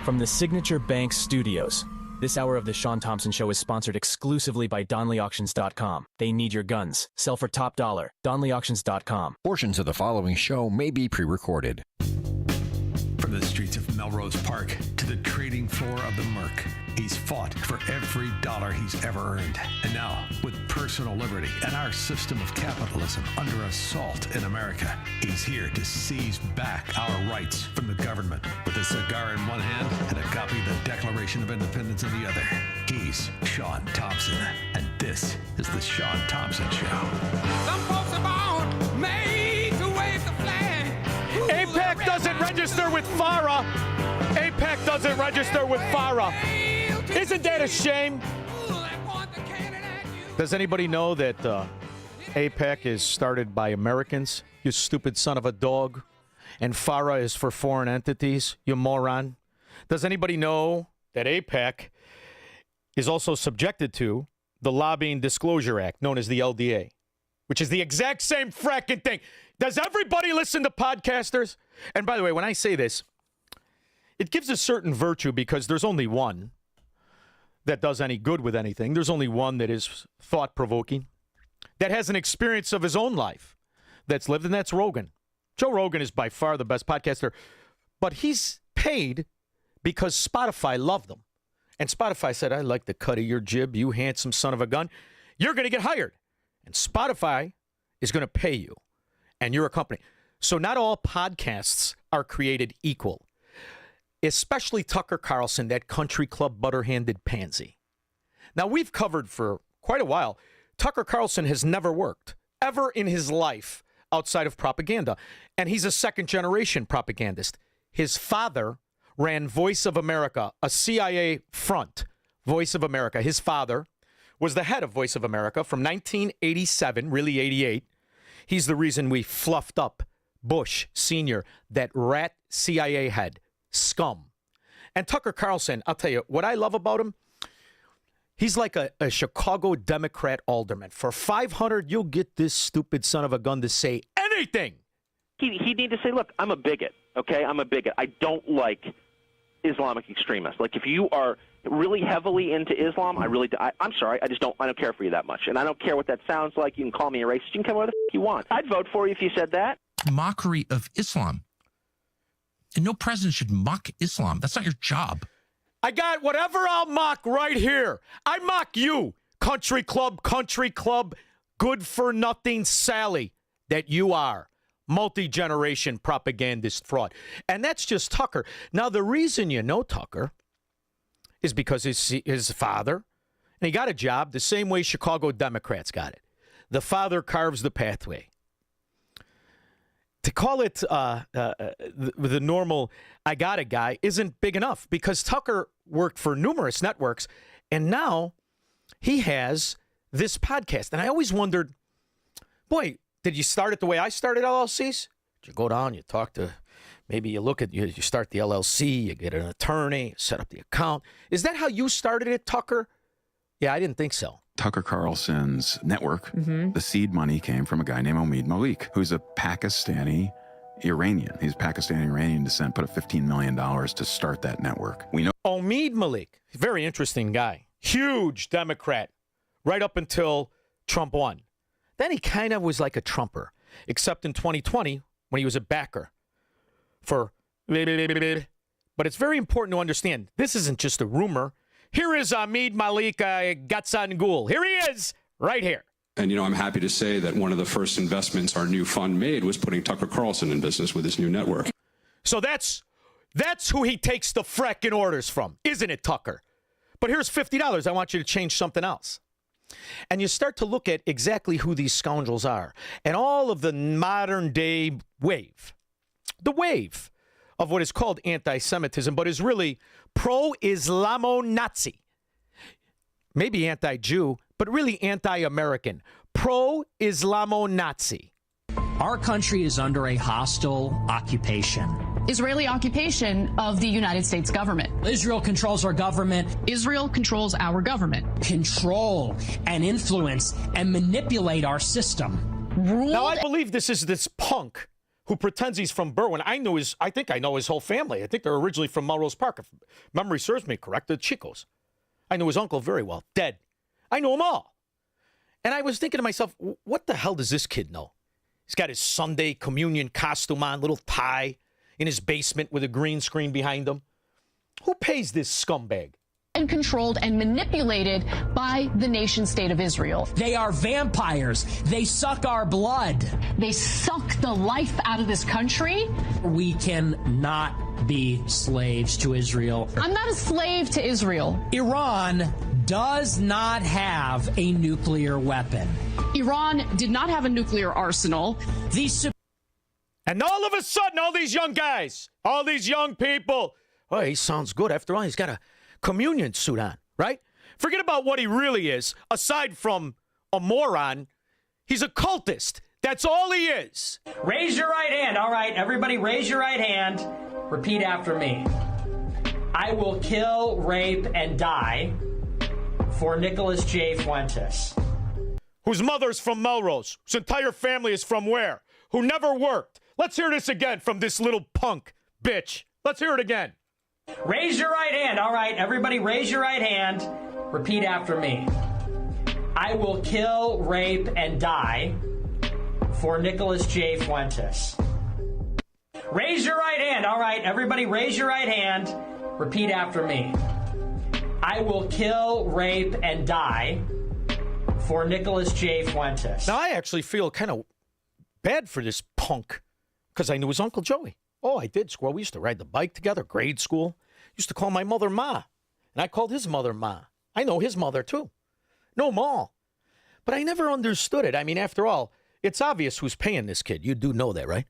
From the Signature Bank Studios, this hour of the Shaun Thompson Show is sponsored exclusively by DonleyAuctions.com. They need your guns. Sell for top dollar. DonleyAuctions.com. Portions of the following show may be pre-recorded. From the streets of Melrose Park to the trading floor of the Merc, he's fought for every dollar he's ever earned. And now, with personal liberty and our system of capitalism under assault in America, he's here to seize back our rights from the government. With a cigar in one hand and a copy of the Declaration of Independence in the other, he's Shaun Thompson. And this is the Shaun Thompson Show. Some folks are born made to wave the flag. APEC doesn't register with FARA. APEC doesn't register with FARA. Isn't that a shame? Does anybody know that APEC is started by Americans, you stupid son of a dog? And FARA is for foreign entities, you moron? Does anybody know that APEC is also subjected to the Lobbying Disclosure Act, known as the LDA, which is the exact same fracking thing? Does everybody listen to podcasters? And by the way, when I say this, it gives a certain virtue because there's only one that does any good with anything. There's only one that is thought-provoking, that has an experience of his own life that's lived, and that's Rogan. Joe Rogan is by far the best podcaster, but he's paid because Spotify loved him. And Spotify said, I like the cut of your jib, you handsome son of a gun. You're going to get hired. And Spotify is going to pay you. And you're a company. So not all podcasts are created equal. Especially Tucker Carlson, that country club butter-handed pansy. Now, we've covered for quite a while, Tucker Carlson has never worked, ever in his life, outside of propaganda. And he's a second-generation propagandist. His father ran Voice of America, a CIA front, Voice of America. His father was the head of Voice of America from 1987, really 88. He's the reason we fluffed up Bush Sr., that rat CIA head. Scum. And Tucker Carlson, I'll tell you, what I love about him, he's like a Chicago Democrat alderman. For $500, you'll get this stupid son of a gun to say anything. He need to say, look, I'm a bigot, okay? I'm a bigot. I don't like Islamic extremists. Like, if you are really heavily into Islam, I'm sorry, I don't care for you that much. And I don't care what that sounds like. You can call me a racist. You can come where the f*** you want. I'd vote for you if you said that. Mockery of Islam. And no president should mock Islam. That's not your job. I got whatever I'll mock right here. I mock you, country club, good-for-nothing Sally, that you are. Multi-generation propagandist fraud. And that's just Tucker. Now, the reason you know Tucker is because his father, and he got a job the same way Chicago Democrats got it. The father carves the pathway. To call it the normal I got a guy isn't big enough because Tucker worked for numerous networks, and now he has this podcast. And I always wondered, boy, did you start it the way I started LLCs? Did you go down, you talk to, maybe you look at, you start the LLC, you get an attorney, set up the account. Is that how you started it, Tucker? Yeah, I didn't think so. Tucker Carlson's network, the seed money came from a guy named Omid Malik, who's a Pakistani Iranian. He's Pakistani Iranian descent, put up $15 million to start that network. We know Omid Malik, very interesting guy, huge Democrat, right up until Trump won. Then he kind of was like a Trumper, except in 2020 when he was a backer for. But it's very important to understand, this isn't just a rumor. Here is Omid Malik Gatsan-Gul. Here he is, right here. And, I'm happy to say that one of the first investments our new fund made was putting Tucker Carlson in business with his new network. So that's who he takes the fracking orders from, isn't it, Tucker? But here's $50. I want you to change something else. And you start to look at exactly who these scoundrels are. And all of the modern day wave, the wave of what is called anti-Semitism, but is really pro-Islamonazi. Maybe anti-Jew, but really anti-American. Pro-Islamonazi. Our country is under a hostile occupation. Israeli occupation of the United States government. Israel controls our government. Israel controls our government. Control and influence and manipulate our system. Now, I believe this is this punk who pretends he's from Berwyn. I think I know his whole family. I think they're originally from Melrose Park. If memory serves me correct, the Chicos. I know his uncle very well, dead. I know them all. And I was thinking to myself, what the hell does this kid know? He's got his Sunday communion costume on, little tie, in his basement with a green screen behind him. Who pays this scumbag? And controlled and manipulated by the nation state of Israel. They are vampires. They suck our blood. They suck the life out of this country. We cannot be slaves to Israel. I'm not a slave to Israel. Iran does not have a nuclear weapon. Iran did not have a nuclear arsenal. And all of a sudden, all these young guys, all these young people, oh, he sounds good. After all, he's got a communion suit on, right? Forget about what he really is. Aside from a moron, he's a cultist. That's all he is. Raise your right hand. All right, everybody raise your right hand. Repeat after me. I will kill, rape, and die for Nicholas J. Fuentes. Whose mother's from Melrose. Whose entire family is from where? Who never worked. Let's hear this again from this little punk bitch. Let's hear it again. Raise your right hand. All right, everybody raise your right hand. Repeat after me. I will kill, rape, and die for Nicholas J. Fuentes. Raise your right hand. All right, everybody raise your right hand. Repeat after me. I will kill, rape, and die for Nicholas J. Fuentes. Now, I actually feel kind of bad for this punk because I knew his Uncle Joey. Oh, I did, Squirrel. We used to ride the bike together, grade school. Used to call my mother Ma, and I called his mother Ma. I know his mother, too. Know them all. But I never understood it. I mean, after all, it's obvious who's paying this kid. You do know that, right?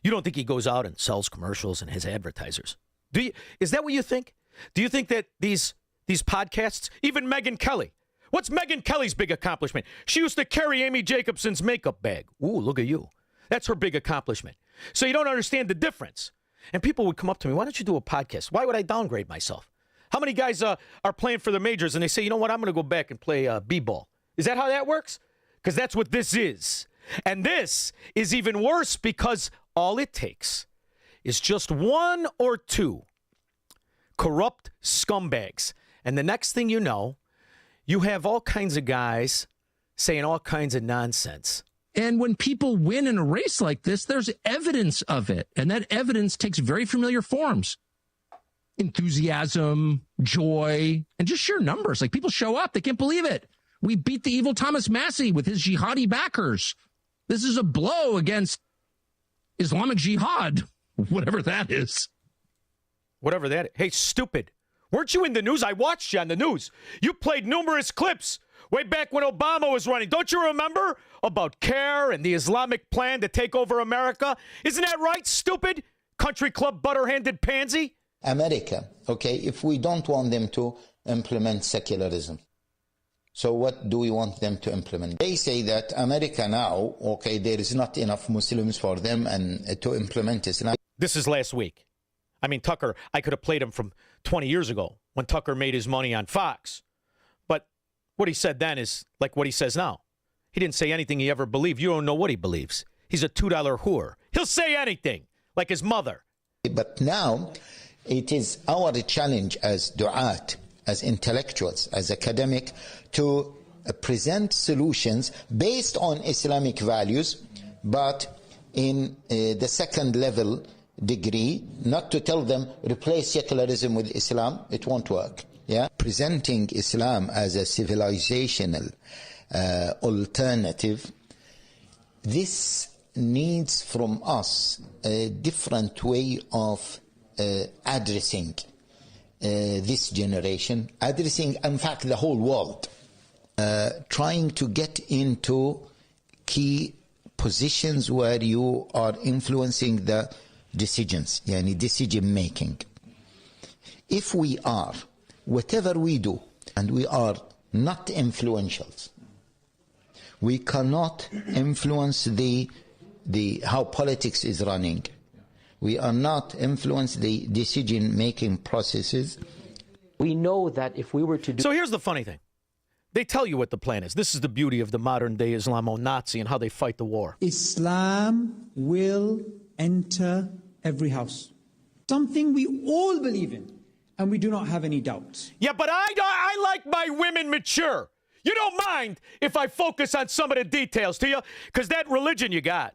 You don't think he goes out and sells commercials and has advertisers. Do you? Is that what you think? Do you think that these podcasts, even Megyn Kelly, what's Megyn Kelly's big accomplishment? She used to carry Amy Jacobson's makeup bag. Ooh, look at you. That's her big accomplishment. So you don't understand the difference. And people would come up to me, why don't you do a podcast? Why would I downgrade myself? How many guys are playing for the majors and they say, you know what, I'm going to go back and play b-ball. Is that how that works? Because that's what this is. And this is even worse because all it takes is just one or two corrupt scumbags. And the next thing you know, you have all kinds of guys saying all kinds of nonsense. And when people win in a race like this, there's evidence of it. And that evidence takes very familiar forms. Enthusiasm, joy, and just sheer numbers. Like people show up. They can't believe it. We beat the evil Thomas Massey with his jihadi backers. This is a blow against Islamic jihad, whatever that is. Whatever that is. Hey, stupid. Weren't you in the news? I watched you on the news. You played numerous clips way back when Obama was running. Don't you remember about CARE and the Islamic plan to take over America? Isn't that right, stupid? Country club butter-handed pansy? America, okay, if we don't want them to implement secularism, so what do we want them to implement? They say that America now, okay, there is not enough Muslims for them and to implement Islam. This is last week. I mean, Tucker, I could have played him from 20 years ago when Tucker made his money on Fox. But what he said then is like what he says now. He didn't say anything he ever believed. You don't know what he believes. He's a $2 whore. He'll say anything, like his mother. But now it is our challenge as du'at, as intellectuals, as academic, to present solutions based on Islamic values, but in the second level degree, not to tell them replace secularism with Islam. It won't work. Yeah, presenting Islam as a civilizational alternative, this needs from us a different way of addressing this generation, addressing, in fact, the whole world, trying to get into key positions where you are influencing the decisions, yani decision making. If we are, whatever we do, and we are not influential, we cannot influence the how politics is running. We are not influence the decision-making processes. We know that if we were to do... So here's the funny thing. They tell you what the plan is. This is the beauty of the modern-day Islamonazi and how they fight the war. Islam will enter every house. Something we all believe in, and we do not have any doubts. Yeah, but I like my women mature. You don't mind if I focus on some of the details, do you? Because that religion you got,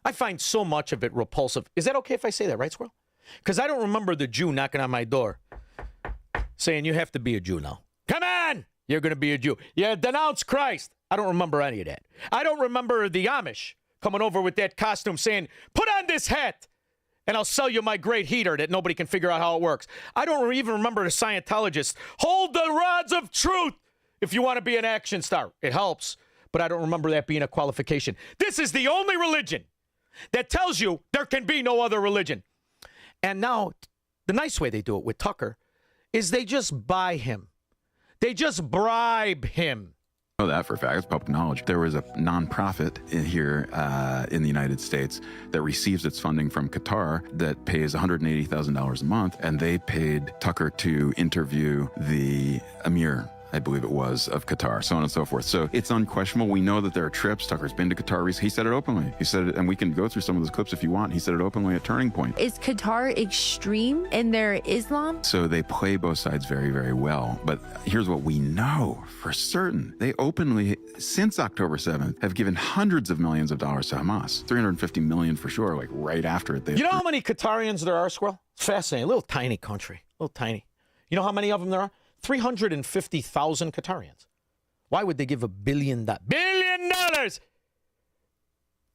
I find so much of it repulsive. Is that okay if I say that, right, Squirrel? Because I don't remember the Jew knocking on my door saying, you have to be a Jew now. Come on! You're going to be a Jew. Yeah, denounce Christ. I don't remember any of that. I don't remember the Amish coming over with that costume saying, put on this hat, and I'll sell you my great heater that nobody can figure out how it works. I don't even remember the Scientologists. Hold the rods of truth if you want to be an action star. It helps, but I don't remember that being a qualification. This is the only religion that tells you there can be no other religion. And now, the nice way they do it with Tucker is they just buy him. They just bribe him. I know that for a fact. It's public knowledge. There was a nonprofit here in the United States that receives its funding from Qatar that pays $180,000 a month, and they paid Tucker to interview the Emir, I believe it was, of Qatar, so on and so forth. So it's unquestionable. We know that there are trips. Tucker's been to Qatar recently. He said it openly. He said it, and we can go through some of those clips if you want. He said it openly at Turning Point. Is Qatar extreme in their Islam? So they play both sides very, very well. But here's what we know for certain. They openly, since October 7th, have given hundreds of millions of dollars to Hamas. $350 million for sure, like right after it. You know how many Qatarians there are, Squirrel? It's fascinating. A little tiny country. A little tiny. You know how many of them there are? 350,000 Qatarians. Why would they give $1 billion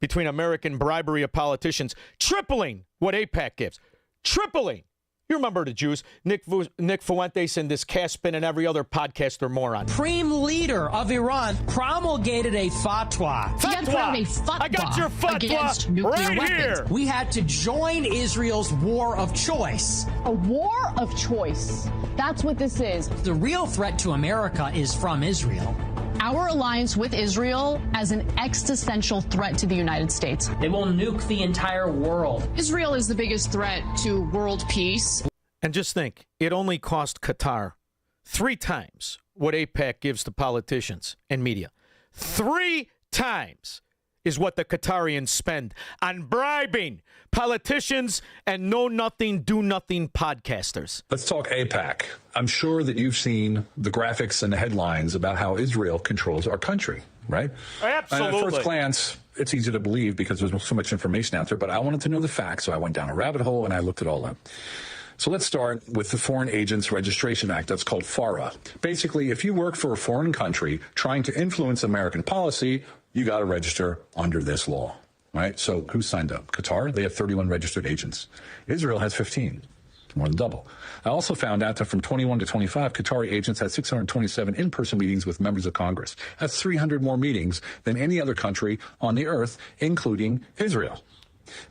between American bribery of politicians, tripling what AIPAC gives? Tripling. You remember the Jews, Nick Fuentes and this Caspin and every other podcaster moron. Supreme leader of Iran promulgated a fatwa. I got your fatwa right here. We had to join Israel's war of choice. A war of choice. That's what this is. The real threat to America is from Israel. Our alliance with Israel as an existential threat to the United States. They will nuke the entire world. Israel is the biggest threat to world peace. And just think, it only cost Qatar 3 times what AIPAC gives to politicians and media. 3 times is what the Qatarians spend on bribing politicians and know-nothing, do-nothing podcasters. Let's talk AIPAC. I'm sure that you've seen the graphics and the headlines about how Israel controls our country, right? Absolutely. And at first glance, it's easy to believe because there's so much information out there, but I wanted to know the facts, so I went down a rabbit hole and I looked it all up. So let's start with the Foreign Agents Registration Act. That's called FARA. Basically, if you work for a foreign country trying to influence American policy, you got to register under this law, right? So who signed up? Qatar, they have 31 registered agents. Israel has 15, more than double. I also found out that from 21 to 25, Qatari agents had 627 in-person meetings with members of Congress. That's 300 more meetings than any other country on the earth, including Israel.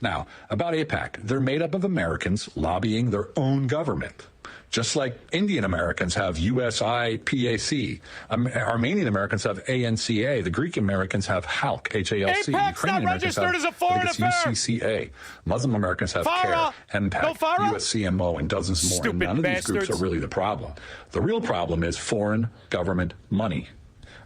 Now, about AIPAC, they're made up of Americans lobbying their own government. Just like Indian Americans have USIPAC, Armenian Americans have ANCA, the Greek Americans have HALC, H-A-L-C, Ukrainian Americans have UCCA, Muslim Americans have CARE, MPAC, USCMO, and dozens more. And none of these groups are really the problem. The real problem is foreign government money.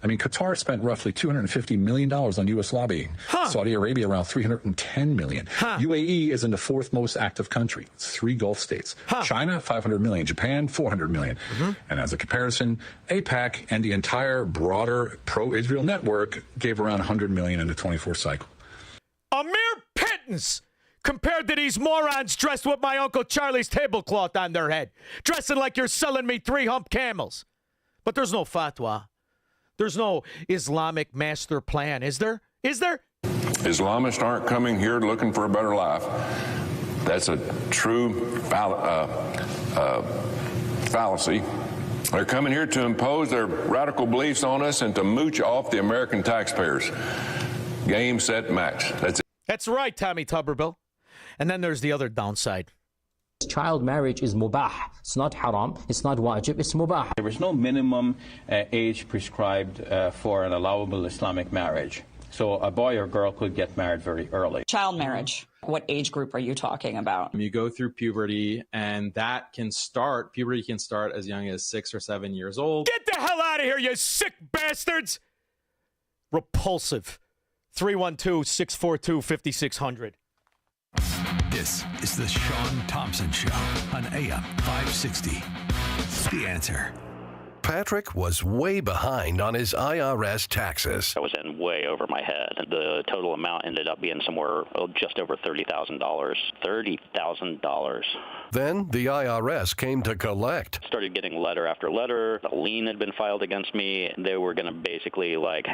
I mean, Qatar spent roughly $250 million on U.S. lobbying. Saudi Arabia around $310 million. UAE is in the 4th most active country. It's 3 Gulf states. China, $500 million. Japan, $400 million. And as a comparison, AIPAC and the entire broader pro-Israel network gave around $100 million in the 24 cycle. A mere pittance compared to these morons dressed with my Uncle Charlie's tablecloth on their head, dressing like you're selling me 3-hump camels. But there's no fatwa. There's no Islamic master plan, is there? Is there? Islamists aren't coming here looking for a better life. That's a true fallacy. They're coming here to impose their radical beliefs on us and to mooch off the American taxpayers. Game, set, match. That's it. That's right, Tommy Tuberville. And then there's the other downside. Child marriage is mubah. It's not haram. It's not wajib. It's mubah. There is no minimum age prescribed for an allowable Islamic marriage. So a boy or girl could get married very early. Child marriage. What age group are you talking about? You go through puberty, and puberty can start as young as 6 or 7 years old. Get the hell out of here, you sick bastards! Repulsive. 312-642-5600. This is the Shaun Thompson Show on AM 560. The Answer. Patrick was way behind on his IRS taxes. I was in way over my head. The total amount ended up being somewhere just over $30,000. $30,000. Then the IRS came to collect. Started getting letter after letter. A lien had been filed against me. They were going to basically hang